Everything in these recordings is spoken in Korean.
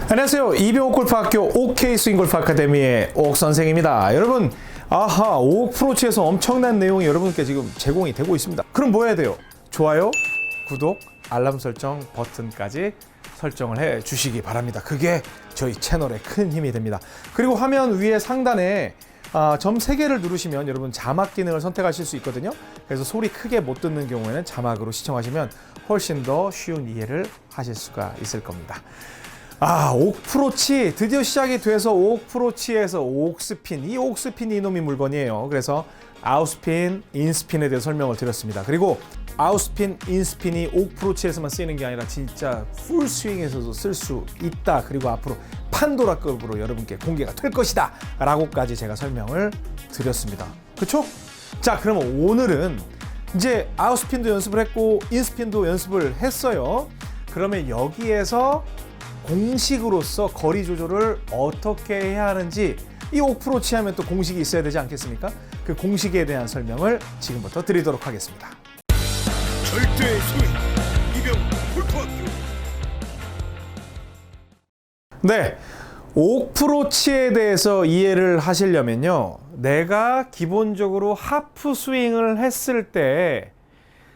안녕하세요. 이병옥 골프학교 OK 스윙 골프 아카데미의 옥 선생입니다. 여러분, 옥 프로치에서 엄청난 내용이 여러분께 지금 제공이 되고 있습니다. 그럼 뭐 해야 돼요? 좋아요, 구독, 알람 설정 버튼까지 설정을 해 주시기 바랍니다. 그게 저희 채널에 큰 힘이 됩니다. 그리고 화면 위에 상단에 점 3개를 누르시면 여러분 자막 기능을 선택하실 수 있거든요. 그래서 소리 크게 못 듣는 경우에는 자막으로 시청하시면 훨씬 더 쉬운 이해를 하실 수가 있을 겁니다. 옥 프로치 드디어 시작이 돼서 옥 프로치에서 옥스핀, 이 옥스핀이 이놈이 물건이에요. 그래서 아웃스핀, 인스핀에 대해 설명을 드렸습니다. 그리고 아웃스핀, 인스핀이 옥 프로치에서만 쓰이는 게 아니라 진짜 풀스윙에서도 쓸 수 있다. 그리고 앞으로 판도라급으로 여러분께 공개가 될 것이다 라고까지 제가 설명을 드렸습니다. 그쵸? 자, 그러면 오늘은 이제 아웃스핀도 연습을 했고 인스핀도 연습을 했어요. 그러면 여기에서 공식으로서 거리 조절을 어떻게 해야 하는지, 이 옥 프로치 하면 또 공식이 있어야 되지 않겠습니까? 그 공식에 대한 설명을 지금부터 드리도록 하겠습니다. 절대 스윙 이병옥 골프학교. 네, 옥 프로치에 대해서 이해를 하시려면요, 내가 기본적으로 하프 스윙을 했을 때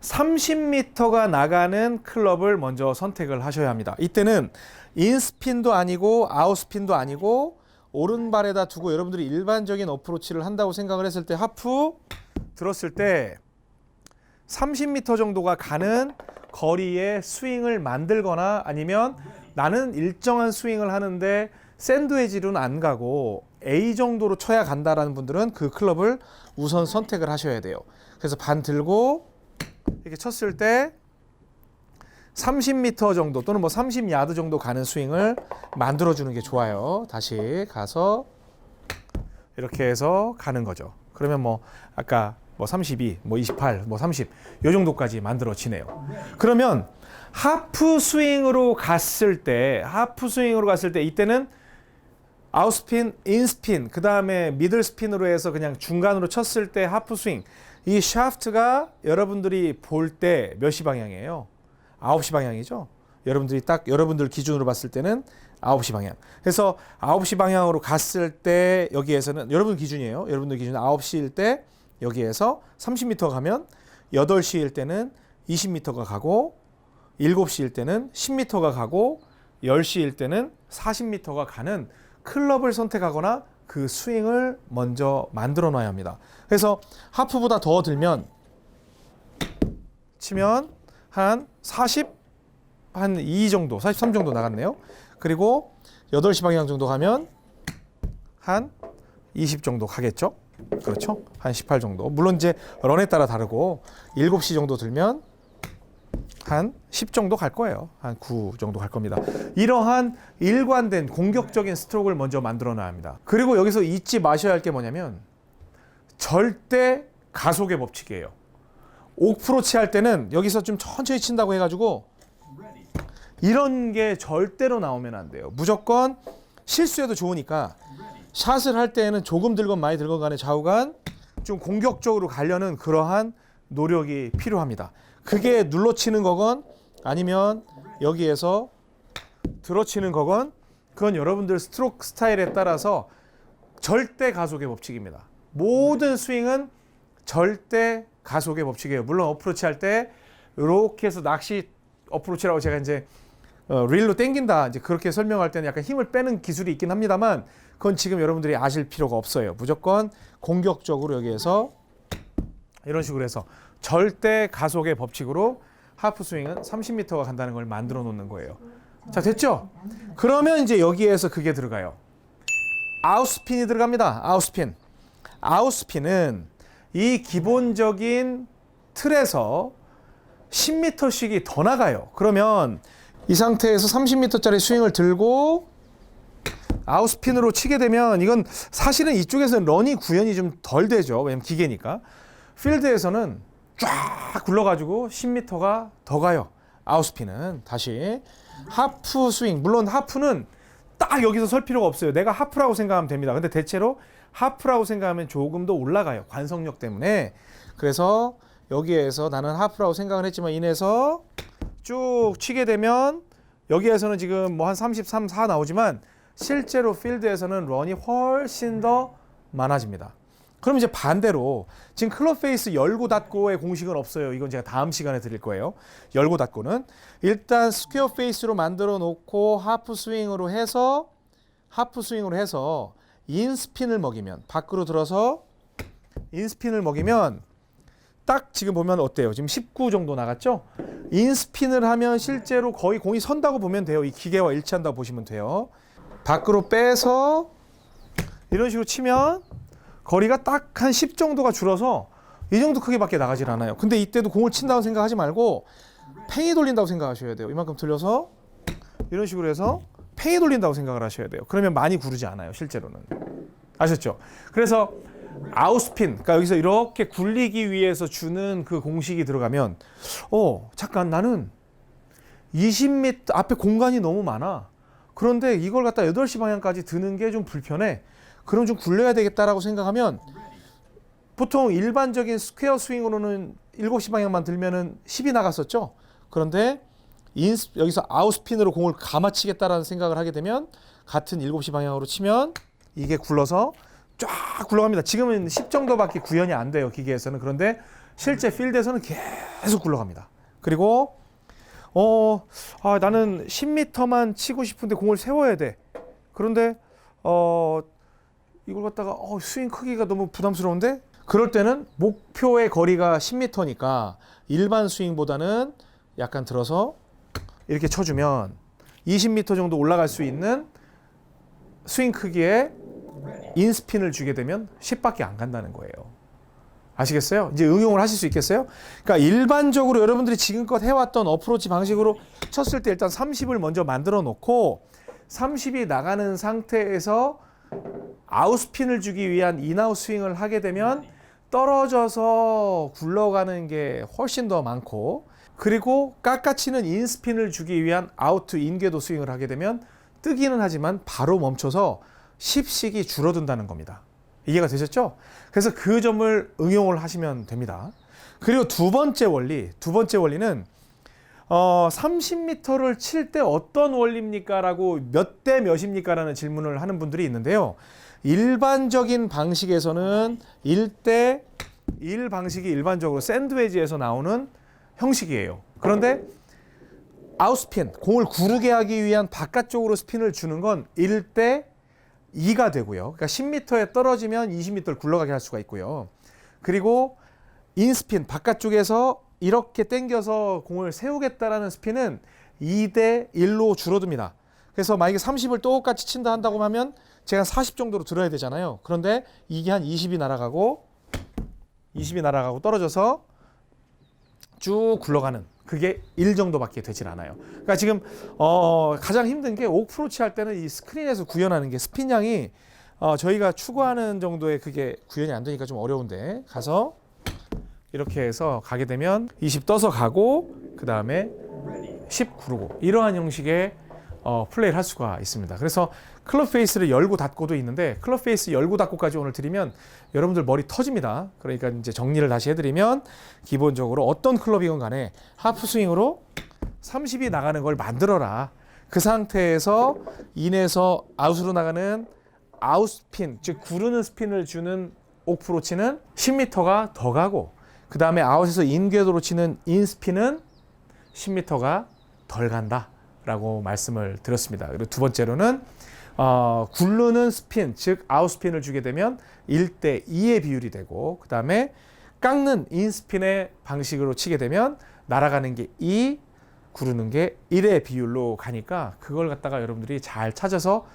30m가 나가는 클럽을 먼저 선택을 하셔야 합니다. 이때는 인스핀도 아니고 아웃스핀도 아니고 오른발에다 두고 여러분들이 일반적인 어프로치를 한다고 생각을 했을 때 하프 들었을 때 30m 정도가 가는 거리의 스윙을 만들거나, 아니면 나는 일정한 스윙을 하는데 샌드웨지로는 안 가고 A 정도로 쳐야 간다라는 분들은 그 클럽을 우선 선택을 하셔야 돼요. 그래서 반 들고 이렇게 쳤을 때 30m 정도 또는 뭐 30야드 정도 가는 스윙을 만들어주는 게 좋아요. 다시 가서 이렇게 해서 가는 거죠. 그러면 뭐 아까 뭐 32, 뭐 28, 뭐 30 요 정도까지 만들어지네요. 그러면 하프 스윙으로 갔을 때 이때는 아웃스핀, 인스핀, 그 다음에 미들 스핀으로 해서 그냥 중간으로 쳤을 때 하프 스윙, 이 샤프트가 여러분들이 볼 때 몇 시 방향이에요? 9시 방향이죠. 여러분들 기준으로 봤을 때는 9시 방향. 그래서 9시 방향으로 갔을 때 여기에서는 여러분 기준이에요. 여러분들 기준 9시일 때 여기에서 30m 가면 8시일 때는 20m가 가고 7시일 때는 10m가 가고 10시일 때는 40m가 가는 클럽을 선택하거나 그 스윙을 먼저 만들어 놔야 합니다. 그래서 하프보다 더 들면 치면 한 2 정도, 43 정도 나갔네요. 그리고 8시 방향 정도 가면 한 20 정도 가겠죠. 그렇죠? 한 18 정도. 물론 이제 런에 따라 다르고 7시 정도 들면 한 10 정도 갈 거예요. 한 9 정도 갈 겁니다. 이러한 일관된 공격적인 스트로크를 먼저 만들어 놔야 합니다. 그리고 여기서 잊지 마셔야 할 게 뭐냐면 절대 가속의 법칙이에요. 옥 프로치 할 때는 여기서 좀 천천히 친다고 해가지고 이런 게 절대로 나오면 안 돼요. 무조건 실수해도 좋으니까 샷을 할 때에는 조금 들건 많이 들건 간에 좌우간 좀 공격적으로 가려는 그러한 노력이 필요합니다. 그게 눌러치는 거건 아니면 여기에서 들어치는 거건, 그건 여러분들 스트로크 스타일에 따라서 절대 가속의 법칙입니다. 모든 스윙은 절대 가속의 법칙이에요. 물론 어프로치 할 때 이렇게 해서 낚시 어프로치라고 제가 이제 릴로 당긴다 이제 그렇게 설명할 때는 약간 힘을 빼는 기술이 있긴 합니다만, 그건 지금 여러분들이 아실 필요가 없어요. 무조건 공격적으로 여기에서 이런 식으로 해서 절대 가속의 법칙으로 하프 스윙은 30m가 간다는 걸 만들어 놓는 거예요. 자, 됐죠? 그러면 이제 여기에서 그게 들어가요. 아웃스핀이 들어갑니다. 아웃스핀은 이 기본적인 틀에서 10m씩이 더 나가요. 그러면 이 상태에서 30m짜리 스윙을 들고 아웃스핀으로 치게 되면 이건 사실은 이쪽에서는 런이 구현이 좀 덜 되죠. 왜냐면 기계니까. 필드에서는 쫙 굴러가지고 10m가 더 가요. 아웃스핀은. 다시 하프 스윙, 물론 하프는 딱 여기서 설 필요가 없어요. 내가 하프라고 생각하면 됩니다. 근데 대체로 하프라고 생각하면 조금 더 올라가요. 관성력 때문에. 그래서 여기에서 나는 하프라고 생각을 했지만 인해서 쭉 치게 되면 여기에서는 지금 뭐 한 33, 4 나오지만 실제로 필드에서는 런이 훨씬 더 많아집니다. 그럼 이제 반대로 지금 클럽 페이스 열고 닫고의 공식은 없어요. 이건 제가 다음 시간에 드릴 거예요. 열고 닫고는 일단 스퀘어 페이스로 만들어 놓고 하프 스윙으로 해서 인스핀을 먹이면, 밖으로 들어서 인스핀을 먹이면 딱 지금 보면 어때요? 지금 19 정도 나갔죠? 인스핀을 하면 실제로 거의 공이 선다고 보면 돼요. 이 기계와 일치한다고 보시면 돼요. 밖으로 빼서 이런 식으로 치면 거리가 딱 한 10 정도가 줄어서 이 정도 크기밖에 나가질 않아요. 근데 이때도 공을 친다고 생각하지 말고 팽이 돌린다고 생각하셔야 돼요. 이만큼 들려서 이런 식으로 해서 팽이 돌린다고 생각을 하셔야 돼요. 그러면 많이 구르지 않아요, 실제로는. 아셨죠? 그래서 아웃스핀, 그러니까 여기서 이렇게 굴리기 위해서 주는 그 공식이 들어가면 잠깐 나는 20m 앞에 공간이 너무 많아. 그런데 이걸 갖다 8시 방향까지 드는 게 좀 불편해. 그럼 좀 굴려야 되겠다라고 생각하면 보통 일반적인 스퀘어 스윙으로는 7시 방향만 들면은 10이 나갔었죠. 그런데 여기서 아웃스핀으로 공을 감아치겠다라는 생각을 하게 되면 같은 7시 방향으로 치면 이게 굴러서 쫙 굴러갑니다. 지금은 10 정도밖에 구현이 안 돼요, 기계에서는. 그런데 실제 필드에서는 계속 굴러갑니다. 그리고 나는 10m만 치고 싶은데 공을 세워야 돼. 그런데 이걸 갖다가 스윙 크기가 너무 부담스러운데? 그럴 때는 목표의 거리가 10m니까 일반 스윙보다는 약간 들어서 이렇게 쳐주면 20m 정도 올라갈 수 있는 스윙 크기의 인스핀을 주게 되면 10밖에 안 간다는 거예요. 아시겠어요? 이제 응용을 하실 수 있겠어요? 그러니까 일반적으로 여러분들이 지금껏 해왔던 어프로치 방식으로 쳤을 때 일단 30을 먼저 만들어 놓고 30이 나가는 상태에서 아웃스핀을 주기 위한 인아웃 스윙을 하게 되면 떨어져서 굴러가는 게 훨씬 더 많고, 그리고 깎아치는 인스핀을 주기 위한 아웃 인궤도 스윙을 하게 되면 뜨기는 하지만 바로 멈춰서 10씩이 줄어든다는 겁니다. 이해가 되셨죠? 그래서 그 점을 응용을 하시면 됩니다. 그리고 두 번째 원리는 30m를 칠 때 어떤 원리입니까? 라고 몇 대 몇입니까? 라는 질문을 하는 분들이 있는데요. 일반적인 방식에서는 1대 1 방식이 일반적으로 샌드웨지에서 나오는 형식이에요. 그런데 아웃스핀, 공을 구르게 하기 위한 바깥쪽으로 스핀을 주는 건 1대 2가 되고요. 그러니까 10m에 떨어지면 20m를 굴러가게 할 수가 있고요. 그리고 인스핀, 바깥쪽에서 이렇게 당겨서 공을 세우겠다라는 스핀은 2대 1로 줄어듭니다. 그래서 만약에 30을 똑같이 친다 한다고 하면 제가 40 정도로 들어야 되잖아요. 그런데 이게 한 20이 날아가고 떨어져서 쭉 굴러가는, 그게 1 정도밖에 되질 않아요. 그러니까 지금 가장 힘든 게 오프로치 할 때는 이 스크린에서 구현하는 게 스핀량이 저희가 추구하는 정도의 그게 구현이 안 되니까 좀 어려운데, 가서 이렇게 해서 가게 되면 20 떠서 가고 그 다음에 10 구르고, 이러한 형식의 플레이를 할 수가 있습니다. 그래서 클럽 페이스를 열고 닫고도 있는데, 클럽 페이스 열고 닫고까지 오늘 드리면 여러분들 머리 터집니다. 그러니까 이제 정리를 다시 해드리면, 기본적으로 어떤 클럽이건 간에 하프 스윙으로 30이 나가는 걸 만들어라. 그 상태에서 인에서 아웃으로 나가는 아웃스핀, 즉 구르는 스핀을 주는 오프로치는 10m가 더 가고, 그 다음에 아웃에서 인궤도로 치는 인스핀은 10m가 덜 간다 라고 말씀을 드렸습니다. 그리고 두 번째로는 굴르는 스핀, 즉 아웃스핀을 주게 되면 1대 2의 비율이 되고, 그 다음에 깎는 인스핀의 방식으로 치게 되면 날아가는 게 2, 구르는 게 1의 비율로 가니까 그걸 갖다가 여러분들이 잘 찾아서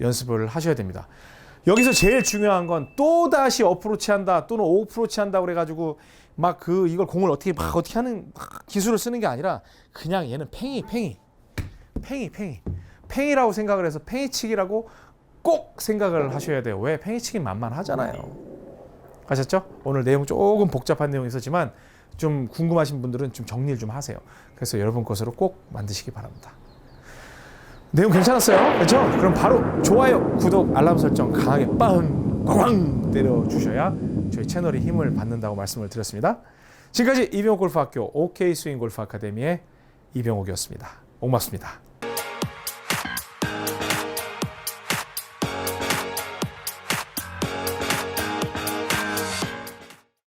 연습을 하셔야 됩니다. 여기서 제일 중요한 건 또다시 어프로치 한다 또는 오프로치 한다 그래가지고 막 이걸 공을 어떻게 하는 기술을 쓰는 게 아니라, 그냥 얘는 팽이라고 생각을 해서 팽이치기라고 꼭 생각을 하셔야 돼요. 왜? 팽이치기 만만하잖아요. 아셨죠? 오늘 내용 조금 복잡한 내용이 있었지만 좀 궁금하신 분들은 좀 정리를 좀 하세요. 그래서 여러분 것으로 꼭 만드시기 바랍니다. 내용 괜찮았어요? 그렇죠? 그럼 바로 좋아요, 구독, 알람 설정 강하게 꽝 때려주셔야 저희 채널이 힘을 받는다고 말씀을 드렸습니다. 지금까지 이병옥 골프학교 OK 스윙 골프 아카데미의 이병옥이었습니다. 고맙습니다.